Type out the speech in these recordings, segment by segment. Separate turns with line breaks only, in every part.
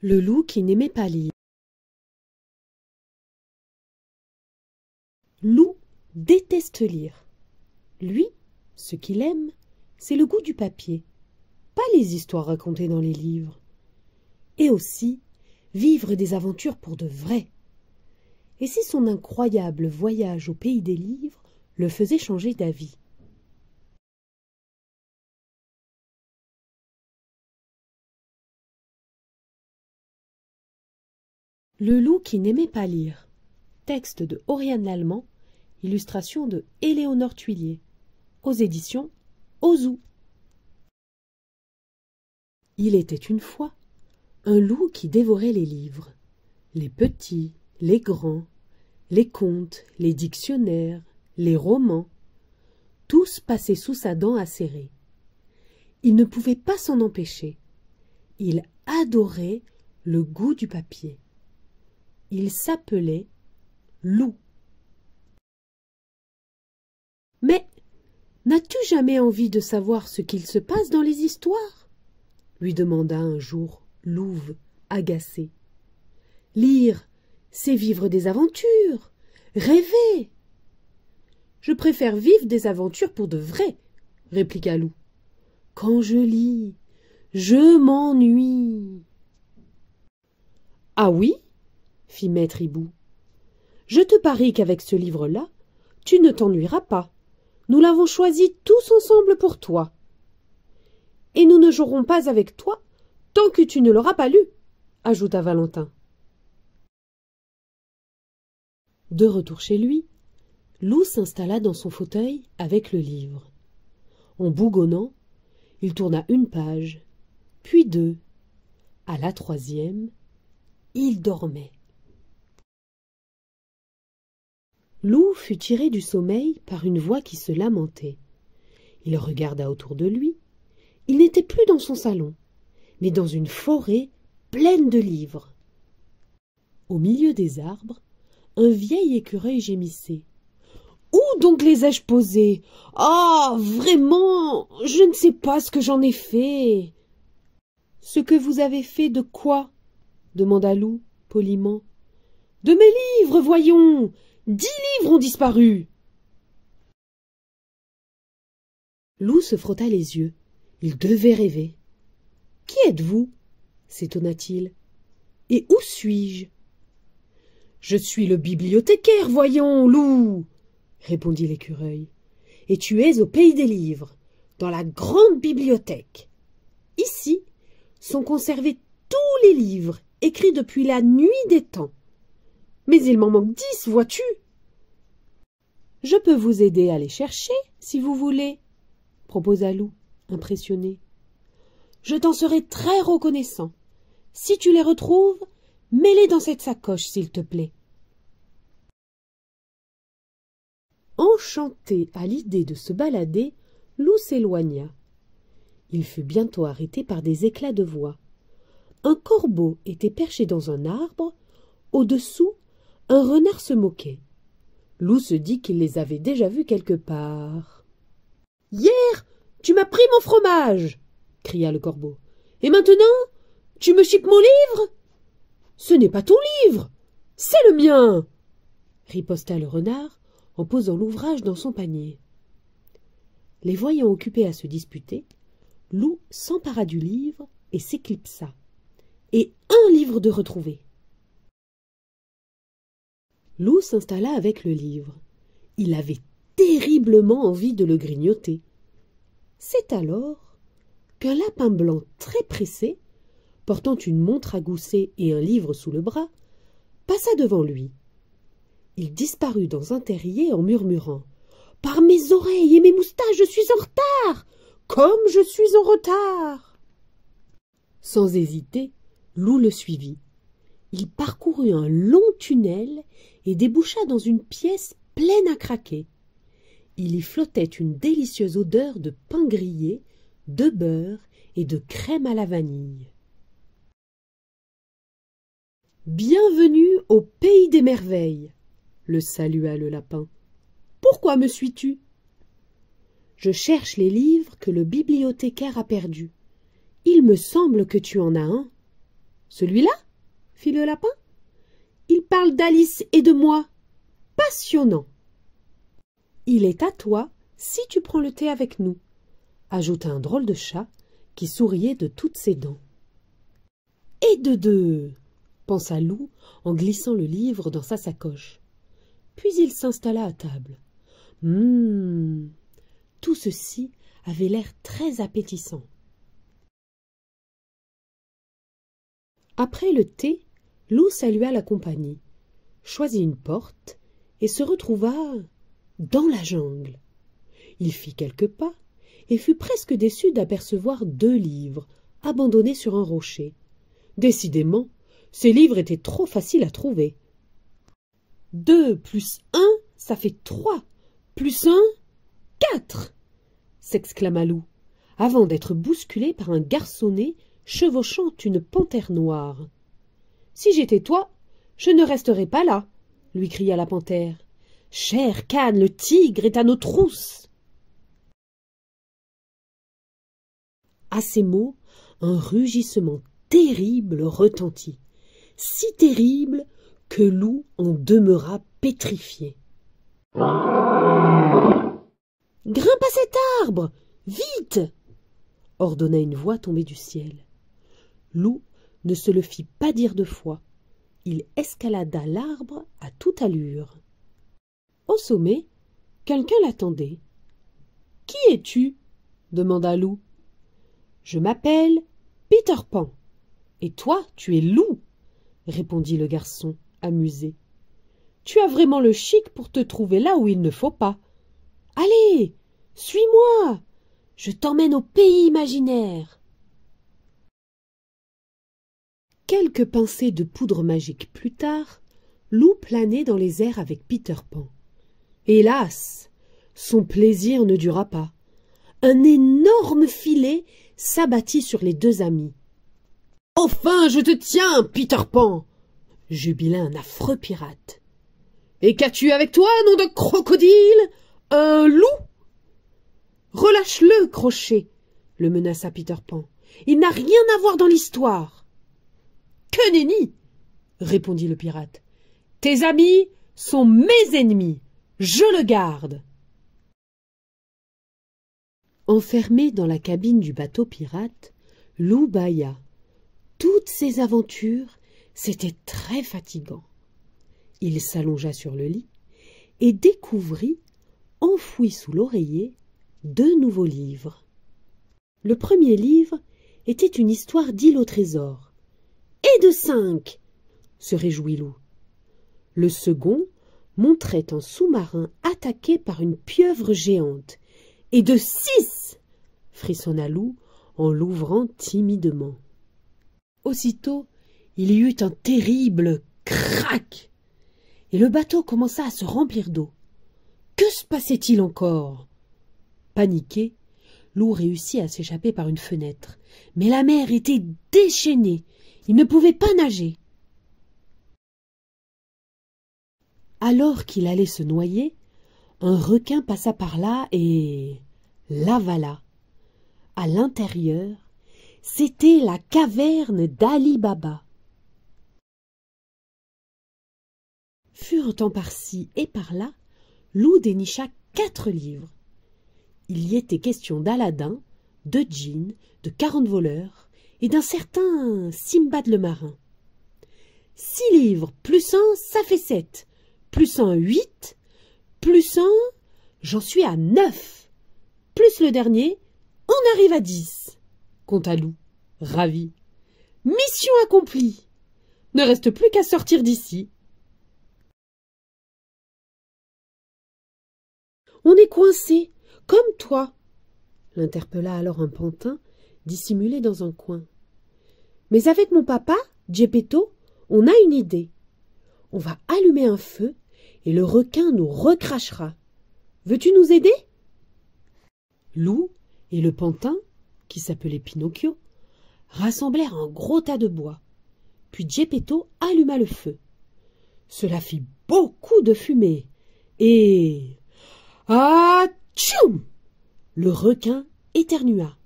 Le loup qui n'aimait pas lire. Loup déteste lire. Lui, ce qu'il aime, c'est le goût du papier, pas les histoires racontées dans les livres. Et aussi, vivre des aventures pour de vrai. Et si son incroyable voyage au pays des livres le faisait changer d'avis? Le loup qui n'aimait pas lire. Texte de Oriane Lallemand, illustration de Éléonore Tuillier, aux éditions Ozu. Il était une fois un loup qui dévorait les livres, les petits, les grands, les contes, les dictionnaires, les romans, tous passaient sous sa dent acérée. Il ne pouvait pas s'en empêcher. Il adorait le goût du papier. Il s'appelait Loup. Mais n'as-tu jamais envie de savoir ce qu'il se passe dans les histoires? Lui demanda un jour Louve, agacé. Lire, c'est vivre des aventures, rêver. Je préfère vivre des aventures pour de vrai, répliqua Loup. Quand je lis, je m'ennuie. Ah oui, fit Maître Hibou. Je te parie qu'avec ce livre-là, tu ne t'ennuieras pas. Nous l'avons choisi tous ensemble pour toi. Et nous ne jouerons pas avec toi tant que tu ne l'auras pas lu, ajouta Valentin. De retour chez lui, Loup s'installa dans son fauteuil avec le livre. En bougonnant, il tourna une page, puis deux. À la troisième, il dormait. Loup fut tiré du sommeil par une voix qui se lamentait. Il regarda autour de lui. Il n'était plus dans son salon, mais dans une forêt pleine de livres. Au milieu des arbres, un vieil écureuil gémissait. « Où donc les ai-je posés? Ah, vraiment, je ne sais pas ce que j'en ai fait. »« Ce que vous avez fait de quoi ?» demanda Loup, poliment. « De mes livres, voyons. 10 livres ont disparu. » Loup se frotta les yeux. Il devait rêver. « Qui êtes-vous » s'étonna-t-il. « Et où suis-je ?»« Je suis le bibliothécaire, voyons, Loup » répondit l'écureuil. « Et tu es au pays des livres, dans la grande bibliothèque. Ici sont conservés tous les livres écrits depuis la nuit des temps. Mais il m'en manque 10, vois-tu ? Je peux vous aider à les chercher, si vous voulez, proposa Loup, impressionné. Je t'en serai très reconnaissant. Si tu les retrouves, mets-les dans cette sacoche, s'il te plaît. Enchanté à l'idée de se balader, Loup s'éloigna. Il fut bientôt arrêté par des éclats de voix. Un corbeau était perché dans un arbre. Au-dessous, un renard se moquait. Loup se dit qu'il les avait déjà vus quelque part. « Hier, tu m'as pris mon fromage !» cria le corbeau. « Et maintenant, tu me chipes mon livre ?»« Ce n'est pas ton livre, c'est le mien !» riposta le renard en posant l'ouvrage dans son panier. Les voyant occupés à se disputer, Loup s'empara du livre et s'éclipsa. Et un livre de retrouvé. Loup s'installa avec le livre. Il avait terriblement envie de le grignoter. C'est alors qu'un lapin blanc très pressé, portant une montre à gousset et un livre sous le bras, passa devant lui. Il disparut dans un terrier en murmurant « Par mes oreilles et mes moustaches, je suis en retard! Comme je suis en retard !» Sans hésiter, Loup le suivit. Il parcourut un long tunnel et déboucha dans une pièce pleine à craquer. Il y flottait une délicieuse odeur de pain grillé, de beurre et de crème à la vanille. « Bienvenue au pays des merveilles !» le salua le lapin. « Pourquoi me suis-tu ?»« Je cherche les livres que le bibliothécaire a perdus. Il me semble que tu en as un. » Celui-là? Fit le lapin. Il parle d'Alice et de moi. Passionnant. Il est à toi si tu prends le thé avec nous, ajouta un drôle de chat qui souriait de toutes ses dents. Et de deux, pensa Loup en glissant le livre dans sa sacoche. Puis il s'installa à table. Tout ceci avait l'air très appétissant. Après le thé, Loup salua la compagnie, choisit une porte et se retrouva dans la jungle. Il fit quelques pas et fut presque déçu d'apercevoir 2 livres abandonnés sur un rocher. Décidément, ces livres étaient trop faciles à trouver. 2 plus 1, ça fait 3, plus 1, 4, s'exclama Loup, avant d'être bousculé par un garçonnet chevauchant une panthère noire. « Si j'étais toi, je ne resterais pas là, » lui cria la panthère. « Cher Khan, le tigre est à nos trousses. » À ces mots, un rugissement terrible retentit, si terrible que Loup en demeura pétrifié. « Grimpe à cet arbre, vite !» ordonna une voix tombée du ciel. Loup ne se le fit pas dire 2 fois. Il escalada l'arbre à toute allure. Au sommet, quelqu'un l'attendait. « Qui es-tu » demanda Loup. « Je m'appelle Peter Pan. Et toi, tu es Loup » répondit le garçon, amusé. « Tu as vraiment le chic pour te trouver là où il ne faut pas. Allez, suis-moi, je t'emmène au pays imaginaire. » Quelques pincées de poudre magique plus tard, Loup planait dans les airs avec Peter Pan. Hélas, son plaisir ne dura pas. Un énorme filet s'abattit sur les 2 amis. « Enfin, je te tiens, Peter Pan !» jubila un affreux pirate. « Et qu'as-tu avec toi, nom de crocodile? Un loup ?»« Relâche-le, Crochet !» le menaça Peter Pan. « Il n'a rien à voir dans l'histoire. »« Que nenni !» répondit le pirate. « Tes amis sont mes ennemis. Je le garde. » Enfermé dans la cabine du bateau pirate, Loup bâilla. Toutes ces aventures, c'était très fatigant. Il s'allongea sur le lit et découvrit, enfoui sous l'oreiller, 2 nouveaux livres. Le premier livre était une histoire d'île au trésor. « Et de 5 !» se réjouit Loup. Le second montrait un sous-marin attaqué par une pieuvre géante. « Et de 6 !» frissonna Loup en l'ouvrant timidement. Aussitôt, il y eut un terrible crac, et le bateau commença à se remplir d'eau. Que se passait-il encore? Paniqué, Loup réussit à s'échapper par une fenêtre, mais la mer était déchaînée, il ne pouvait pas nager. Alors qu'il allait se noyer, un requin passa par là et l'avala. À l'intérieur, c'était la caverne d'Ali Baba. Furetant par-ci et par-là, Loup dénicha 4 livres. Il y était question d'Aladin, de djinns, de 40 voleurs et d'un certain Simbad le marin. 6 livres plus 1, ça fait 7, plus 1, 8, plus 1, j'en suis à 9, plus le dernier, on arrive à 10, compta Loup, ravi. Mission accomplie. Ne reste plus qu'à sortir d'ici. On est coincé, comme toi, l'interpella alors un pantin dissimulé dans un coin. Mais avec mon papa, Geppetto, on a une idée. On va allumer un feu et le requin nous recrachera. Veux-tu nous aider? Loup et le pantin, qui s'appelait Pinocchio, rassemblèrent un gros tas de bois. Puis Geppetto alluma le feu. Cela fit beaucoup de fumée et... Atchoum! Le requin éternua.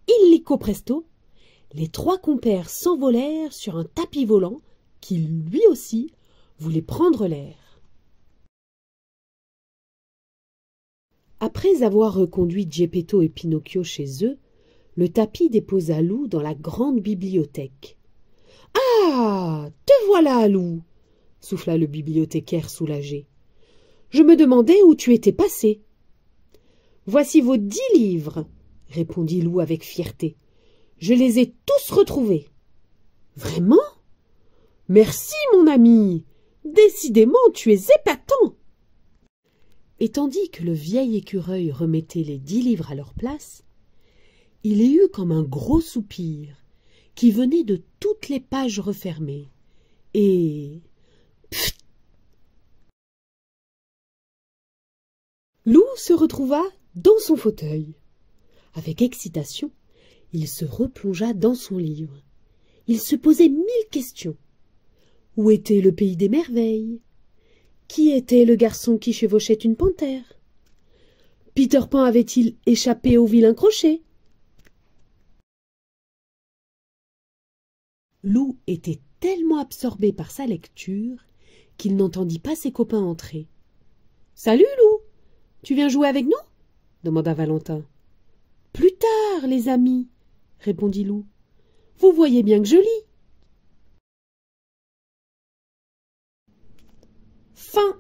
Illico presto, les trois compères s'envolèrent sur un tapis volant qui, lui aussi, voulait prendre l'air. Après avoir reconduit Geppetto et Pinocchio chez eux, le tapis déposa Lou dans la grande bibliothèque. « Ah, te voilà, Lou !» souffla le bibliothécaire soulagé. « Je me demandais où tu étais passé. »« Voici vos 10 livres, » répondit Lou avec fierté. « Je les ai tous retrouvés. »« Vraiment ? Merci, mon ami. Décidément, tu es épatant. » Et tandis que le vieil écureuil remettait les 10 livres à leur place, il y eut comme un gros soupir qui venait de toutes les pages refermées, et... Pfft! Lou se retrouva dans son fauteuil. Avec excitation, il se replongea dans son livre. Il se posait 1000 questions. Où était le pays des merveilles? Qui était le garçon qui chevauchait une panthère? Peter Pan avait-il échappé au vilain crochet? Lou était tellement absorbé par sa lecture qu'il n'entendit pas ses copains entrer. « Salut, Lou! Tu viens jouer avec nous ?» demanda Valentin. « Plus tard, les amis, » répondit Lou. « Vous voyez bien que je lis. » Fin.